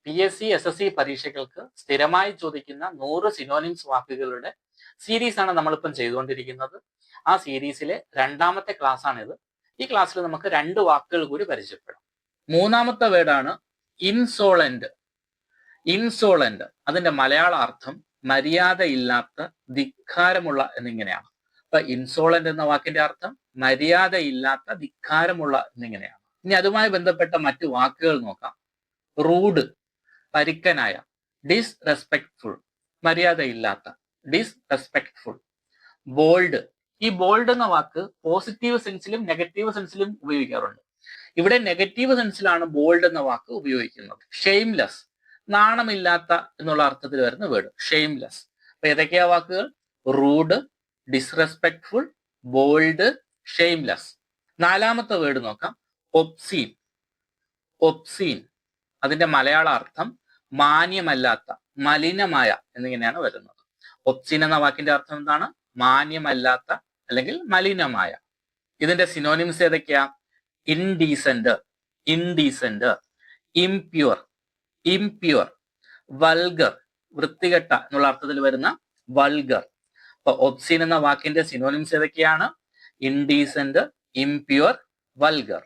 PSC SSC പരീക്ഷകൾക്ക് സ്ഥിരമായി ചോദിക്കുന്ന 100 സിനോണിംസ് വാക്കുകളുടെ സീരീസ് ആണ് നമ്മളിപ്പം ചെയ്തുകൊണ്ടിരിക്കുന്നത്. ആ സീരീസിലെ രണ്ടാമത്തെ ക്ലാസ് ആണിത്. ഈ ക്ലാസ്സിൽ നമുക്ക് 2 വാക്കുകൾ കൂടി പരിചയപ്പെടാം. മൂന്നാമത്തെ വേർഡാണ് ഇൻസോളന്റ്. ഇൻസോളന്റ് അതിന്റെ മലയാള അർത്ഥം മര്യാദയില്ലാത്ത, ധിക്കാരമുള്ള എന്നിങ്ങനെയാണ്. അപ്പൊ ഇൻസോളന്റ് എന്ന വാക്കിന്റെ അർത്ഥം മര്യാദയില്ലാത്ത, ധിക്കാരമുള്ള എന്നിങ്ങനെയാണ്. ഇനി അതുമായി ബന്ധപ്പെട്ട മറ്റു വാക്കുകൾ നോക്കാം. റൂഡ് പരിക്കനായ, ഡിസ്റെസ്പെക്ട്ഫുൾ മര്യാദയില്ലാത്ത, ഡിസ്റെസ്പെക്ട്ഫുൾ. ബോൾഡ്, ഈ ബോൾഡ് എന്ന വാക്ക് പോസിറ്റീവ് സെൻസിലും നെഗറ്റീവ് സെൻസിലും ഉപയോഗിക്കാറുണ്ട്. ഇവിടെ നെഗറ്റീവ് സെൻസിലാണ് ബോൾഡ് എന്ന വാക്ക് ഉപയോഗിക്കുന്നത്. ഷെയിംലെസ് നാണമില്ലാത്ത എന്നുള്ള അർത്ഥത്തിൽ വരുന്ന വേർഡ് ഷെയിംലെസ്. അപ്പൊ ഏതൊക്കെയാ വാക്കുകൾ? Rude, disrespectful, bold, shameless. നാലാമത്തെ വേർഡ് നോക്കാം. ഒബ്സീൻ. ഒബ്സീൻ അതിന്റെ മലയാള അർത്ഥം മാന്യമല്ലാത്ത, മലിനമായ എന്നിങ്ങനെയാണ് വരുന്നത്. ഒബ്സീൻ എന്ന വാക്കിന്റെ അർത്ഥം എന്താണ്? മാന്യമല്ലാത്ത അല്ലെങ്കിൽ മലിനമായ. ഇതിന്റെ സിനോണിംസ് ഏതൊക്കെയാ? Indecent, indecent, impure, impure, vulgar വൃത്തികെട്ട എന്നുള്ള അർത്ഥത്തിൽ വരുന്ന വൾഗർ. അപ്പൊ ഒബ്സീൻ എന്ന വാക്കിന്റെ സിനോണിംസ് ഏതൊക്കെയാണ്? Indecent, impure, vulgar.